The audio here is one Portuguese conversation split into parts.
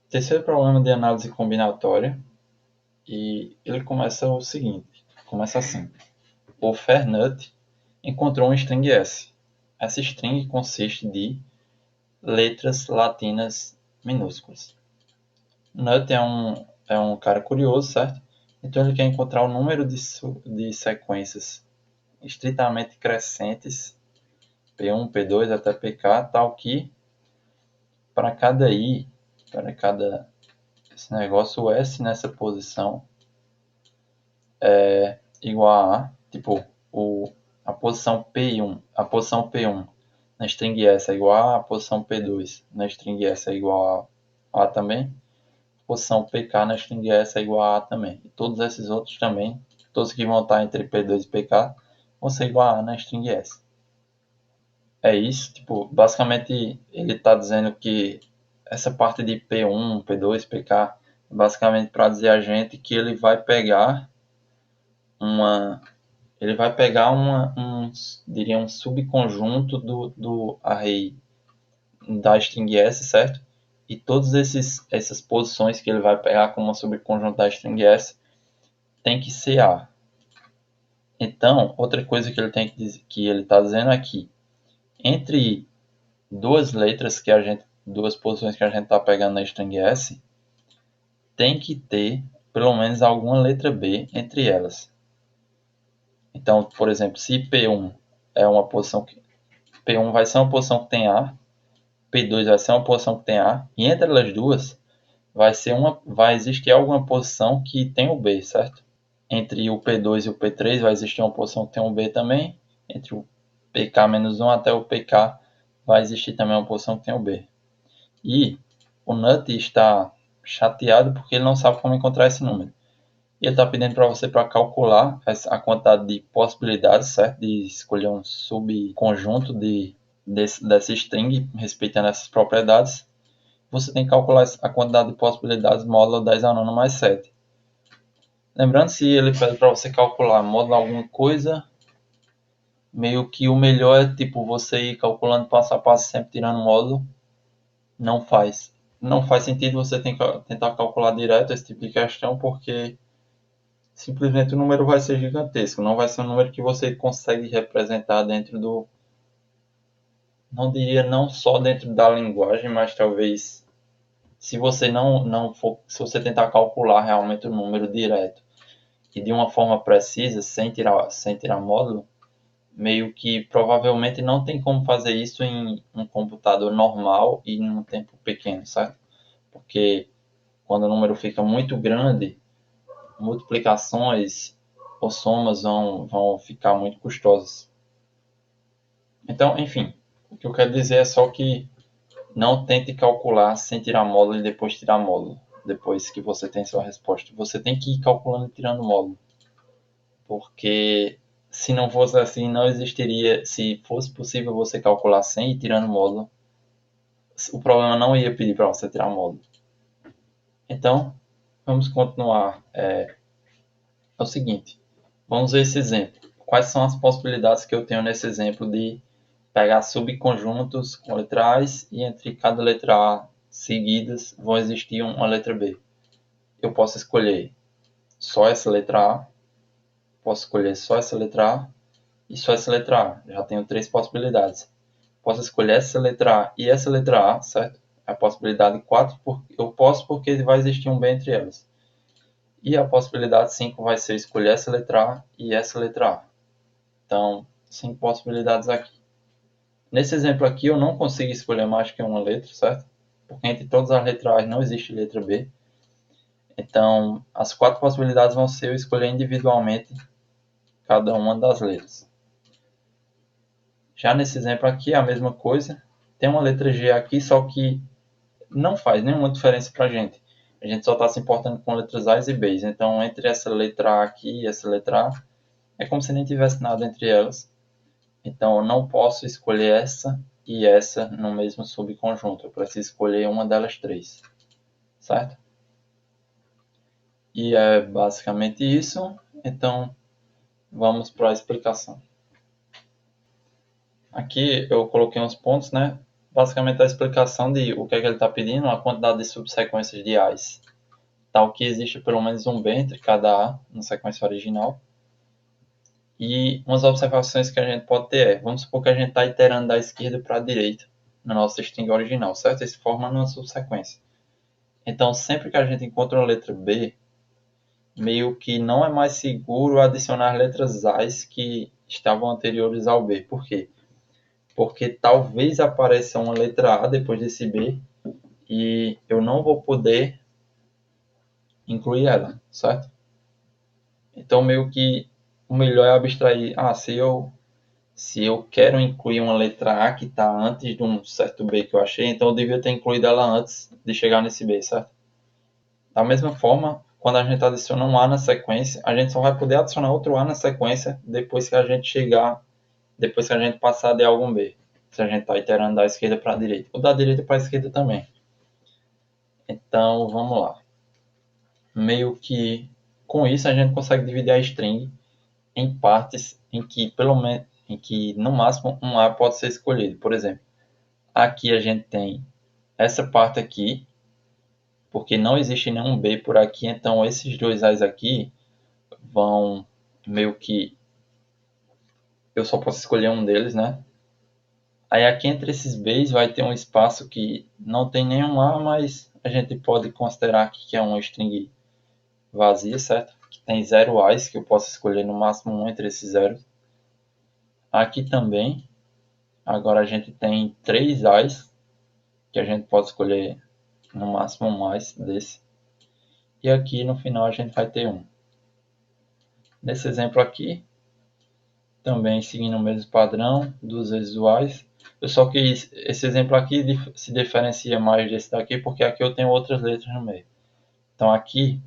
Terceiro problema de análise combinatória, e ele começa o seguinte, começa assim. O Fernut encontrou uma string S. Essa string consiste de letras latinas minúsculas. Nut é um cara curioso, certo? Então ele quer encontrar o número de sequências estritamente crescentes, P1, P2 até PK, tal que para cada I, para cada esse negócio, o S nessa posição é igual a, tipo, a posição P1, a posição P1 na string S é igual a posição P2 na string S é igual a também. Posição PK na string S é igual a também. E todos esses outros também, todos que vão estar entre P2 e PK, vão ser igual a na string S. É isso, tipo, basicamente ele está dizendo que essa parte de P1, P2, PK, basicamente para dizer a gente que uma, ele vai pegar diria um subconjunto do array da string S, certo? E todas essas posições que ele vai pegar como subconjunto da string S tem que ser A. Então, outra coisa que ele tem que ele está dizendo é que entre duas letras duas posições que a gente está pegando na string S, tem que ter pelo menos alguma letra B entre elas. Então, por exemplo, se P1 é uma posição que P1 vai ser uma posição que tem A, P2 vai ser uma posição que tem A, e entre elas duas vai existir alguma posição que tem o B, certo? Entre o P2 e o P3 vai existir uma posição que tem um B também. Entre o PK-1 até o PK vai existir também uma posição que tem o B. E o Nut está chateado porque ele não sabe como encontrar esse número. E ele está pedindo para você para calcular a quantidade de possibilidades, certo? De escolher um subconjunto dessa string, respeitando essas propriedades. Você tem que calcular a quantidade de possibilidades módulo 10 ao nono mais 7. Lembrando, se ele pede para você calcular módulo alguma coisa, meio que o melhor é tipo você ir calculando passo a passo, sempre tirando módulo. Não faz sentido você tentar calcular direto esse tipo de questão, porque simplesmente o número vai ser gigantesco. Não vai ser um número que você consegue representar dentro não diria não só dentro da linguagem, mas talvez se você não for, se você tentar calcular realmente o número direto e de uma forma precisa, sem tirar módulo, meio que provavelmente não tem como fazer isso em um computador normal e em um tempo pequeno, certo? Porque quando o número fica muito grande, multiplicações ou somas vão ficar muito custosas. Então, enfim, o que eu quero dizer é só que não tente calcular sem tirar módulo e depois tirar módulo. Depois que você tem sua resposta. Você tem que ir calculando e tirando módulo. Porque se não fosse assim, não existiria. Se fosse possível você calcular sem ir tirando módulo, o problema não ia pedir para você tirar módulo. Então, vamos continuar. É o seguinte, vamos ver esse exemplo. Quais são as possibilidades que eu tenho nesse exemplo de pegar subconjuntos com letras e entre cada letra A seguidas vão existir uma letra B. Eu posso escolher só essa letra A, posso escolher só essa letra A e só essa letra A. Já tenho três possibilidades. Posso escolher essa letra A e essa letra A, certo? A possibilidade 4, eu posso porque vai existir um B entre elas. E a possibilidade 5 vai ser escolher essa letra A e essa letra A. Então, 5 possibilidades aqui. Nesse exemplo aqui, eu não consigo escolher mais que uma letra, certo? Porque entre todas as letras A não existe letra B. Então, as 4 possibilidades vão ser eu escolher individualmente cada uma das letras. Já nesse exemplo aqui, é a mesma coisa. Tem uma letra G aqui, só que não faz nenhuma diferença para a gente. A gente só está se importando com letras A e B. Então, entre essa letra A aqui e essa letra A, é como se nem tivesse nada entre elas. Então, eu não posso escolher essa e essa no mesmo subconjunto. Eu preciso escolher uma delas três, certo? E é basicamente isso. Então, vamos para a explicação. Aqui eu coloquei uns pontos, né? basicamente a explicação de o que é que ele está pedindo, a quantidade de subsequências de A's, tal que existe pelo menos um B entre cada A na sequência original. E umas observações que a gente pode ter é, vamos supor que a gente está iterando da esquerda para a direita na nossa string original, certo? Isso forma uma subsequência. Então, sempre que a gente encontra uma letra B, meio que não é mais seguro adicionar letras A's que estavam anteriores ao B. Por quê? Porque talvez apareça uma letra A depois desse B e eu não vou poder incluir ela, certo? Então, meio que o melhor é abstrair, se eu quero incluir uma letra A que está antes de um certo B que eu achei, então eu devia ter incluído ela antes de chegar nesse B, certo? Da mesma forma, quando a gente adiciona um A na sequência, a gente só vai poder adicionar outro A na sequência depois que a gente passar de algum B. Se a gente está iterando da esquerda para a direita, ou da direita para a esquerda também. Então, vamos lá. Meio que com isso a gente consegue dividir a string em partes em que no máximo um A pode ser escolhido. Por exemplo, aqui a gente tem essa parte aqui, porque não existe nenhum B por aqui, então esses dois A's aqui vão meio que eu só posso escolher um deles, né? Aí aqui entre esses B's vai ter um espaço que não tem nenhum A, mas a gente pode considerar aqui que é uma string vazia, certo? Que tem 0 A's, que eu posso escolher no máximo um entre esses zeros. Aqui também, agora a gente tem 3 A's, que a gente pode escolher no máximo mais desse. E aqui no final a gente vai ter um. Nesse exemplo aqui, também seguindo o mesmo padrão, duas vezes o A's. Eu só que esse exemplo aqui se diferencia mais desse daqui, porque aqui eu tenho outras letras no meio. Então aqui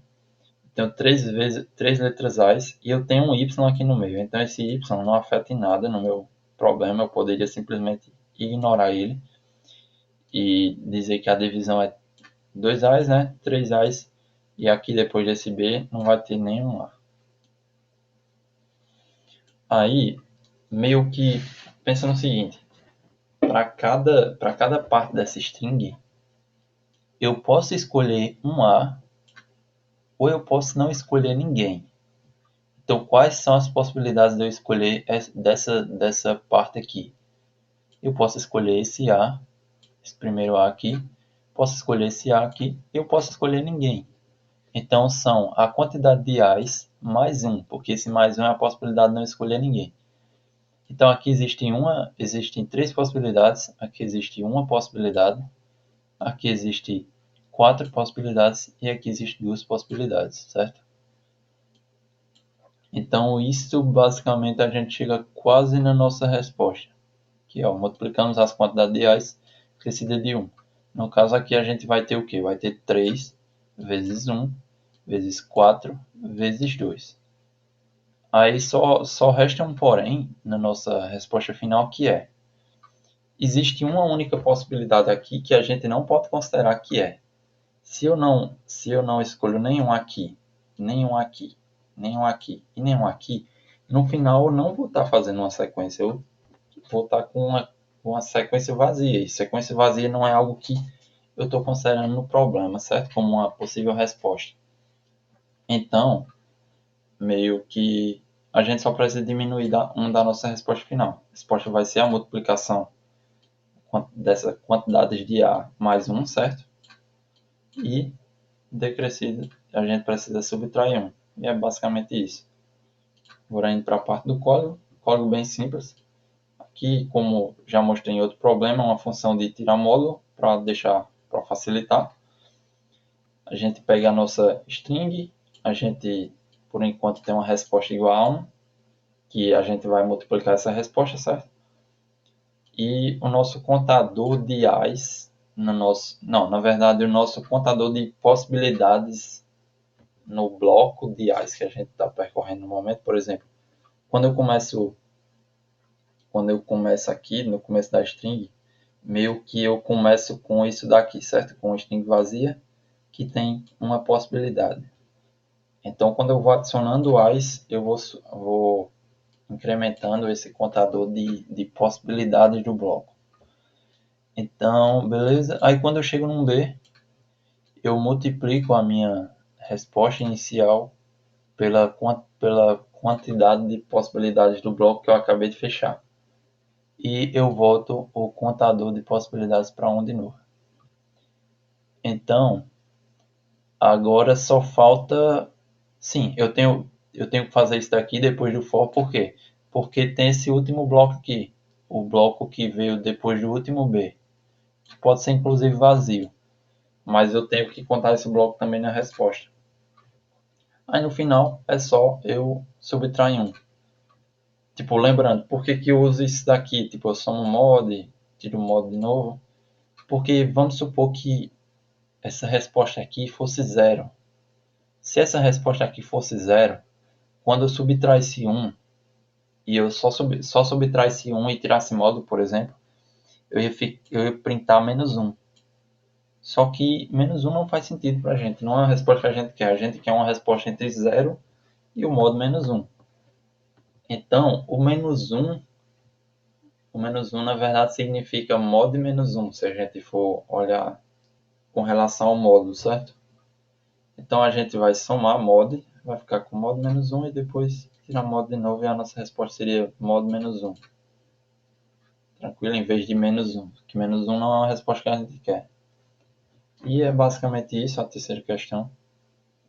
tenho três letras A's e eu tenho um Y aqui no meio. Então esse Y não afeta em nada no meu problema. Eu poderia simplesmente ignorar ele e dizer que a divisão é 2 A's, né? 3 A's. E aqui depois desse B não vai ter nenhum A. Aí, meio que pensa no seguinte. Para cada parte dessa string, eu posso escolher um A ou eu posso não escolher ninguém. Então, quais são as possibilidades de eu escolher dessa parte aqui? Eu posso escolher esse A, esse primeiro A aqui, posso escolher esse A aqui, e eu posso escolher ninguém. Então, são a quantidade de A's mais um, porque esse mais um é a possibilidade de não escolher ninguém. Então, aqui existem três possibilidades, aqui existe uma possibilidade, aqui existe 4 possibilidades e aqui existe 2 possibilidades, certo? Então, isso basicamente a gente chega quase na nossa resposta, que multiplicamos as quantidades de A's crescida de 1. No caso aqui a gente vai ter o quê? Vai ter 3 vezes 1 vezes 4 vezes 2. Aí só resta um porém na nossa resposta final, que é: existe uma única possibilidade aqui que a gente não pode considerar, que é: se eu não escolho nenhum aqui, nenhum aqui, nenhum aqui e nenhum aqui, no final eu não vou estar fazendo uma sequência, eu vou estar com uma sequência vazia. E sequência vazia não é algo que eu estou considerando no problema, certo? Como uma possível resposta. Então, meio que a gente só precisa diminuir uma da nossa resposta final. A resposta vai ser a multiplicação dessa quantidade de A mais 1, certo? E decrescido, a gente precisa subtrair 1. E é basicamente isso. Agora indo para a parte do código bem simples. Aqui, como já mostrei em outro problema, é uma função de tirar módulo para facilitar. A gente pega a nossa string, a gente por enquanto tem uma resposta igual a 1, que a gente vai multiplicar essa resposta, certo? E o nosso contador de A's, na verdade o nosso contador de possibilidades no bloco de A's que a gente está percorrendo no momento. Por exemplo, quando eu começo aqui no começo da string, meio que eu começo com isso daqui, certo? Com string vazia, que tem uma possibilidade. Então, quando eu vou adicionando A's, eu vou incrementando esse contador de possibilidades do bloco. Então, beleza. Aí quando eu chego num B, eu multiplico a minha resposta inicial pela quantidade de possibilidades do bloco que eu acabei de fechar. E eu volto o contador de possibilidades para 1 de novo. Então, agora só falta... Sim, eu tenho que fazer isso daqui depois do for, por quê? Porque tem esse último bloco aqui, o bloco que veio depois do último B, que pode ser inclusive vazio, mas eu tenho que contar esse bloco também na resposta. Aí no final é só eu subtrair um. Tipo, lembrando, por que que eu uso isso daqui? Tipo, eu somo mod, tiro o mod de novo. Porque vamos supor que essa resposta aqui fosse zero. Se essa resposta aqui fosse zero, quando eu subtraísse um e eu só subtraísse um e tirasse módulo, por exemplo, eu ia printar menos um. Só que menos um não faz sentido para a gente. Não é uma resposta que a gente quer. A gente quer uma resposta entre zero e o modo menos um. Então, o menos um na verdade significa mod menos um, se a gente for olhar com relação ao módulo, certo? Então a gente vai somar mod, vai ficar com mod menos um e depois tirar mod de novo e a nossa resposta seria mod menos um. Tranquilo? Em vez de menos um, que menos um não é uma resposta que a gente quer. E é basicamente isso a terceira questão.